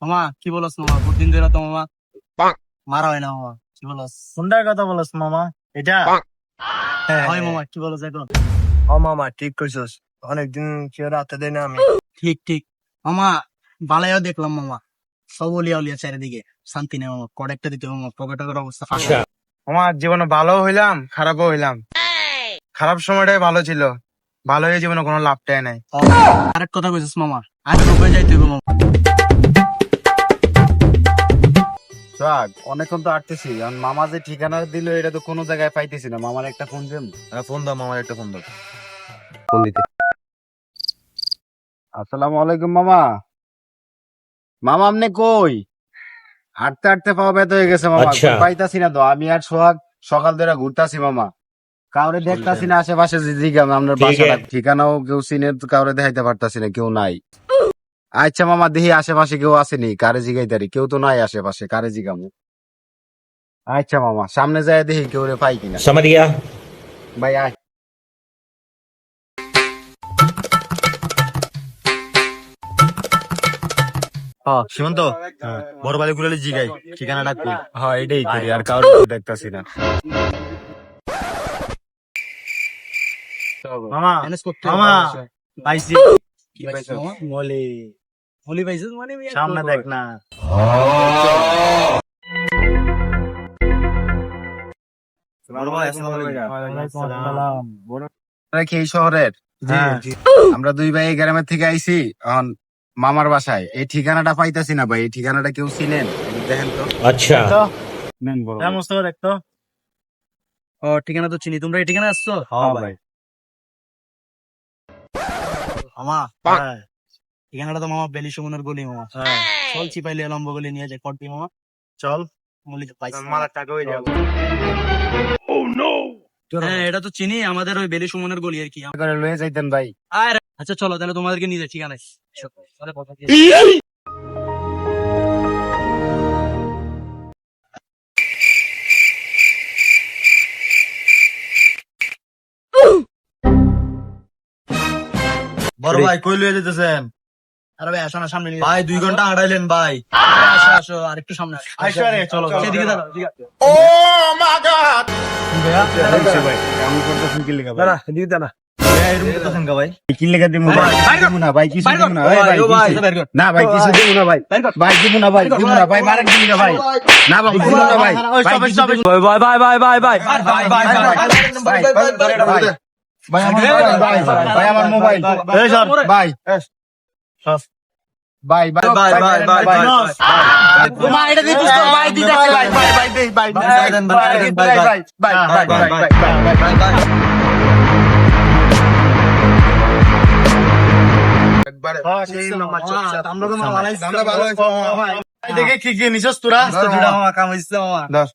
মামা কি বলস মামা? বহুত দিন ধরে তো মামা মারা হয় না মামা, কি বলস? কোনটার কথা বলছ মামা? এটা হয় মামা, কি বলস এখন? ও মামা ঠিক কইছস, অনেকদিন কেউ রাতে দেয় না আমি। ঠিক ঠিক মামা, বালাইও দেখলাম মামা, সব অলিয়া উলিয়া চারিদিকে, শান্তি নেই মামা। কড়েকটা দিতে মামা, পকেটের অবস্থা ফাঁকা। আমার জীবনে ভালো হইলাম খারাপও হইলাম, খারাপ সময়টাই ভালো ছিল, ভালো হয়ে জীবনে কোনো লাভটাই নাই। আরেক কথা কইছিস মামা, আগে রূপে যাইতে হবে মামা। সোহাগ, অনেকক্ষণ তো আটতেছি, এখন মামা যে ঠিকানা দিল এটা তো কোনো জায়গায় পাইতেছি না। মামার একটা ফোন দেন। ফোন দাও মামার, একটা ফোন দাও। আসসালামু আলাইকুম মামা। মামা আপনি কই? হাঁটতে হাঁটতে পাওয়া ব্যথ হয়ে গেছে মামা, কই পাইতাছি না তো। আমি আর সোহাগ সকাল ধরে ঘুরতাছি মামা, কাউরে দেখতাছি না আশেপাশে। যে জিগাম আপনার বাসাটা ঠিকানাও কেউ চিনে, কাউরে দেখাইতে পারতাছি না, কেউ নাই। আচ্ছা মামা, দেখি আশেপাশে কেউ আসেনি, কারে জিগাইতারি, কেউ তো নাই আশেপাশে, কারে জিগামু। আচ্ছা মামা, সামনে যায় দেখি কেউ রে পাই কিনা। समझ गया। ভাই আয়। সীমন্ত, বড় বাড়ি গুলো জিগাই ঠিকানাটা কই। হ্যাঁ এটাই করি, আর কাউরে দেখতাছি না। মামা ম্যানেজ করতে মামা হবে। পাইছি। কি পাইছিস মামা? মলি হলি পাইছিস মানে? সামনে দেখ না। বড় ভাই আসসালামু আলাইকুম। আপনারা কি এই শহরের? হ্যাঁ। আমরা দুই ভাই এই গ্রামের থেকে আইছি এখন মামার বাসায়। এই ঠিকানাটা পাইতাছি না ভাই, এই ঠিকানাটা কেউ চিনেন? একটু দেখেন তো। अच्छा নেন বড় হ্যাঁ মুস্তফা দেখতো। ও ঠিকানা তো চিনি, তোমরা এই ঠিকানা আসছো? হ্যাঁ ভাই। মামা হ্যাঁ ঠিকানাটা তো মামা বেলি সুমনের গলি মামা। হ্যাঁ চল চিপাইলে লম্ব গলি নিয়ে যায় কটবি মামা। চল, মলি তো পাইছি মালার টাকা হয়ে যাবো। হ্যাঁ এটা তো চিনি, আমাদের ওই বেলি সুমনের গলি আর কি। করে লয়ে যাইতেন ভাই। আচ্ছা চলো তাহলে তোমাদেরকে নিয়ে যাই ঠিকানায়। বড় ভাই কই লয়ে যেতেছেন? আরে ভাই আসো না, সামনে নিয়ে ভাই 2 ঘন্টা হাঁটাইলেন ভাই। আসো আসো, আর একটু সামনে আসো। আসো রে, চলো, চলো। সেদিকে দাঁড়াও, ঠিক আছে। কেমন করতেছেন কি লেখা ভাই? দাঁড়া এদিকে দাঁড়া। এরকম করতেছেন কা ভাই? কি লেখা দিমু ভাই? দিমু না ভাই, কিছু দিমু না। এই ভাই, ও ভাই, কিছু- না ভাই, কিছু দিমু না ভাই। ভাই দিমু না ভাই, দিমু না ভাই, মারেন দিমু না ভাই। না ভাই, দিমু না ভাই। ভাই, কিছু দিমু না। ভাই ভাই ভাই ভাই ভাই ভাই ভাই, ভাই, ভাই, ভাই, ভাই, আমার মোবাইল। এই সর। ভাই, ভাই, ভাই, ভাই, ভাই, ভাই, ভাই, মা, এটা দিয়ে দিস তো, ভাই, দিতে হবে, ভাই, ভাই, ভাই, ভাই, ভাই, ভাই, ভাই, দেন, ভাই, ভাই, দেন, ভাই, ভাই, ভাই, ভাই, ভাই, ভাই, ভাই, ভাই, ভাই, একবারে। আমরা তো মামা বানাইছি। আমরা ভালো হয়েছে, মামা। দেখে কি কি নিছস তোরা? দুটা মামা কাম হইছে মামা। দশ।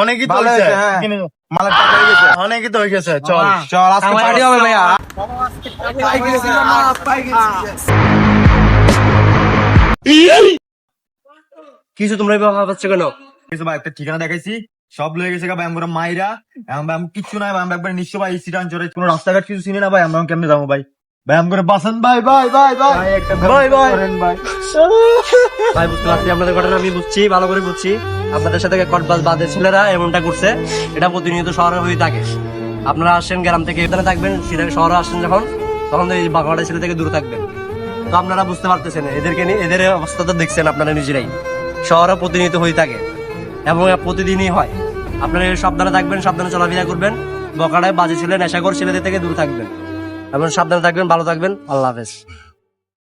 অনেকই তো ভালো হইছে। হয়েছে, হ্যাঁ। কি নিছো? মালার টাকা হয়ে গেছে। অনেকই তো হয়ে গেছে। চল মামা, চল আজকে পার্টি হবে ভাইয়া। কিছু তোমরা এভাবে ভাবছো কেন? কিছু ভাই একটা ঠিকানা দেখাইছি, সব লয়ে গেছে ভাই আমরা মাইরা। এখন ভাই কিচ্ছু নাই ভাই, আমরা একবার নিশ্চয় ভাই সিটান চড়ে কোনো রাস্তাঘাট কিছু চিনি না ভাই, আমরা কেমনে যাবো ভাই? ভাই আম করে বাসন ভাই ভাই ভাই ভাই ভাই, একটা ভাই ভাই করেন ভাই। ভাই বুঝতে পারছি আপনাদের ঘটনা, আমি বুঝছি, ভালো করে বুঝছি। আপনাদের সাথে কটবাজ বাদের ছেলেরা এমনটা করছে, এটা প্রতিনিয়ত শহরে হয়ে থাকে। আপনারা আসেন গ্রাম থেকে, এখানে থাকবেন, সেটা শহরে আসেন যখন, তখন এই বাঘাটা ছেলে থেকে দূরে থাকবেন। তো আপনারা বুঝতে পারতেছেন এদেরকে নিয়ে, এদের অবস্থা তো দেখছেন আপনারা নিজেরাই, শহরে প্রতিনিয়ত হয়ে থাকে এবং প্রতিদিনই হয়। আপনারা সাবধানে থাকবেন, সাবধানে চলাফেরা করবেন, বকাটায় বাজে ছেলে নেশাখোর ছেলেদের থেকে দূরে থাকবেন এবং সাবধানে থাকবেন, ভালো থাকবেন। আল্লাহ হাফেজ।